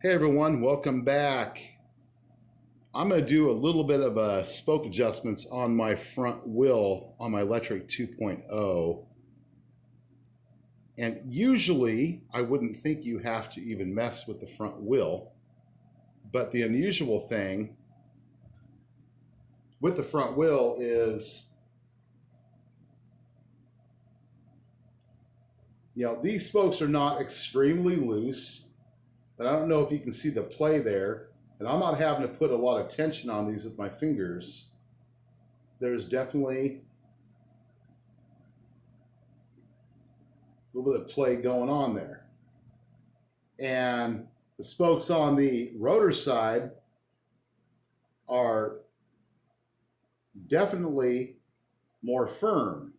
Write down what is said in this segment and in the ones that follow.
Hey everyone, welcome back. I'm going to do a little bit of spoke adjustments on my front wheel on my LECTRIC 2.0. And usually I wouldn't think you have to even mess with the front wheel. But the unusual thing with the front wheel is, these spokes are not extremely loose. But I don't know if you can see the play there. And I'm not having to put a lot of tension on these with my fingers. There's definitely a little bit of play going on there. And the spokes on the rotor side are definitely more firm,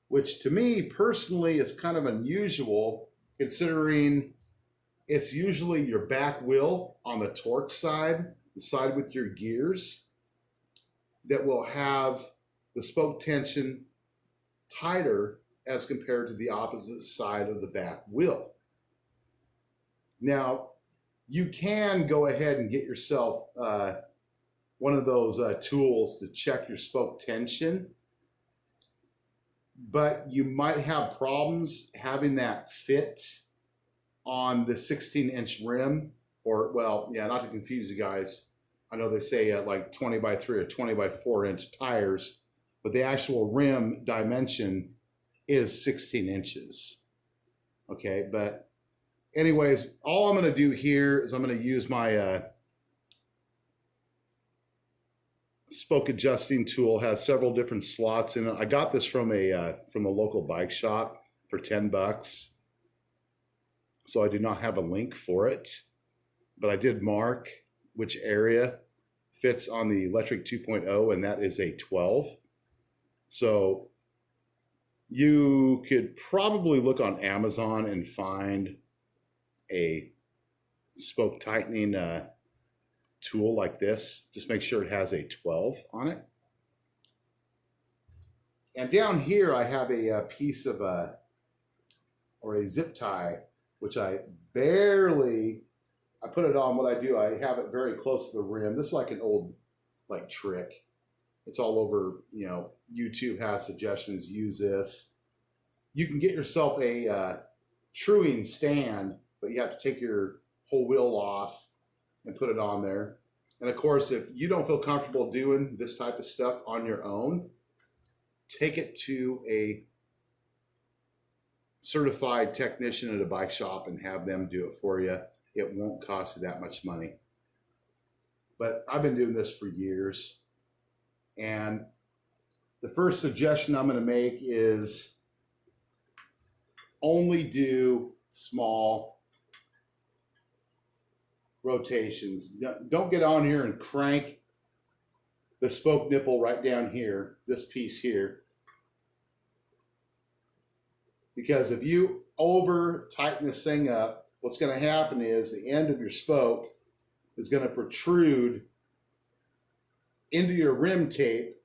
which to me personally is kind of unusual considering it's usually your back wheel on the torque side, the side with your gears, that will have the spoke tension tighter as compared to the opposite side of the back wheel. Now, you can go ahead and get yourself one of those tools to check your spoke tension, but you might have problems having that fit on the 16-inch rim, or, well, yeah, not to confuse you guys. I know they say like 20 by 3 or 20 by 4 inch tires, but the actual rim dimension is 16 inches. Okay, but anyways, all I'm going to do here is I'm going to use my spoke adjusting tool. Has several different slots in it. I got this from a local bike shop for $10, so I do not have a link for it, but I did mark which area fits on the LECTRIC 2.0, and that is a 12. So you could probably look on Amazon and find a spoke tightening tool like this. Just make sure it has a 12 on it. And down here I have a piece of or a zip tie, which I put it on. What I do, I have it very close to the rim. This is like an old trick. It's all over, YouTube has suggestions, use this. You can get yourself a truing stand, but you have to take your whole wheel off and put it on there. And of course, if you don't feel comfortable doing this type of stuff on your own, take it to a certified technician at a bike shop and have them do it for you. It won't cost you that much money. But I've been doing this for years. And the first suggestion I'm going to make is only do small rotations. Don't get on here and crank the spoke nipple right down here, this piece here. Because if you over tighten this thing up, what's going to happen is the end of your spoke is going to protrude into your rim tape,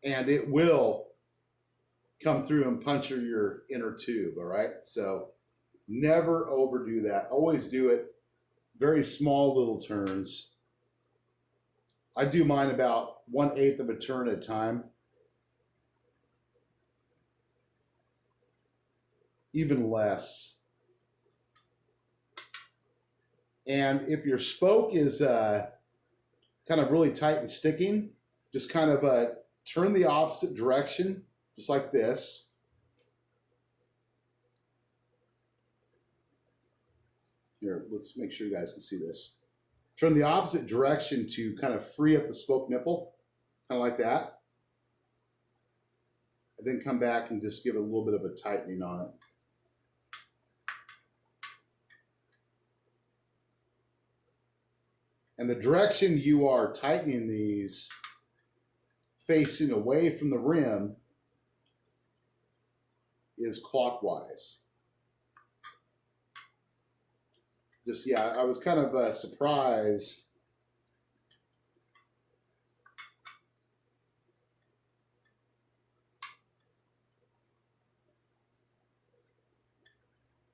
and it will come through and puncture your inner tube, all right? So never overdo that. Always do it very small little turns. I do mine about 1/8 of a turn at a time. Even less. And if your spoke is kind of really tight and sticking, just kind of turn the opposite direction, just like this. Here, let's make sure you guys can see this. Turn the opposite direction to kind of free up the spoke nipple, kind of like that. And then come back and just give it a little bit of a tightening on it. And the direction you are tightening these facing away from the rim is clockwise. Just, yeah, I was kind of surprised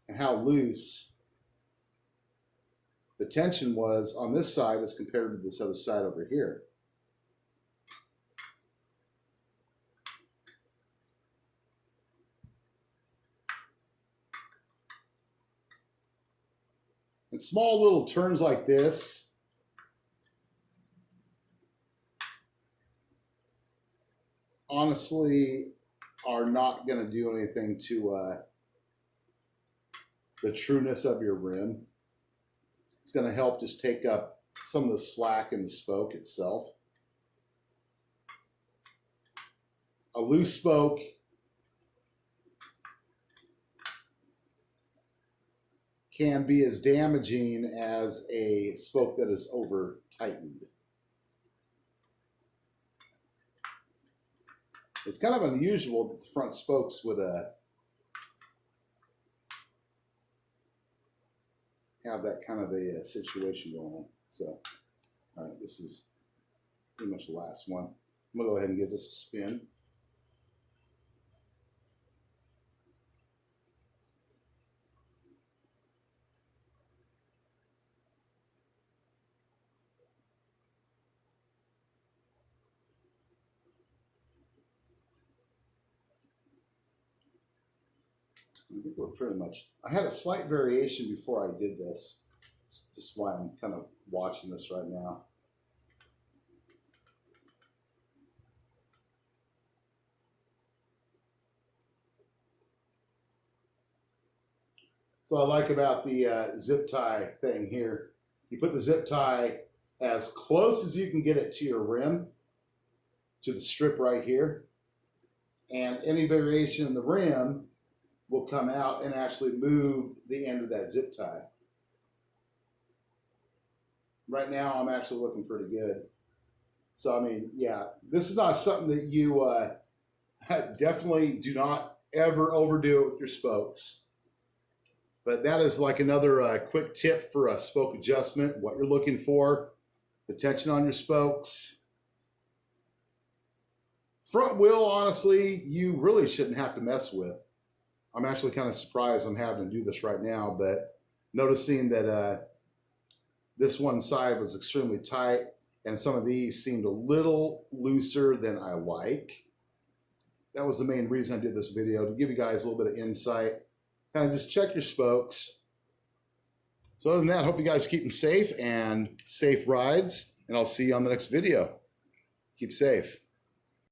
and how loose tension was on this side as compared to this other side over here. And small little turns like this honestly are not going to do anything to the trueness of your rim. It's going to help just take up some of the slack in the spoke itself. A loose spoke can be as damaging as a spoke that is over tightened. It's kind of unusual that the front spokes would have that kind of a situation going on. So, all right, this is pretty much the last one. I'm gonna go ahead and give this a spin. I think we're pretty much, I had a slight variation before I did this. That's just why I'm kind of watching this right now. So I like about the zip tie thing here. You put the zip tie as close as you can get it to your rim, to the strip right here. And any variation in the rim will come out and actually move the end of that zip tie. Right now, I'm actually looking pretty good. So, I mean, yeah, this is not something that you definitely do not ever overdo it with your spokes. But that is like another quick tip for a spoke adjustment, what you're looking for, the tension on your spokes. Front wheel, honestly, you really shouldn't have to mess with. I'm actually kind of surprised I'm having to do this right now, but noticing that this one side was extremely tight and some of these seemed a little looser than I like. That was the main reason I did this video, to give you guys a little bit of insight. Kind of just check your spokes. So other than that, I hope you guys are keeping safe and safe rides, and I'll see you on the next video. Keep safe.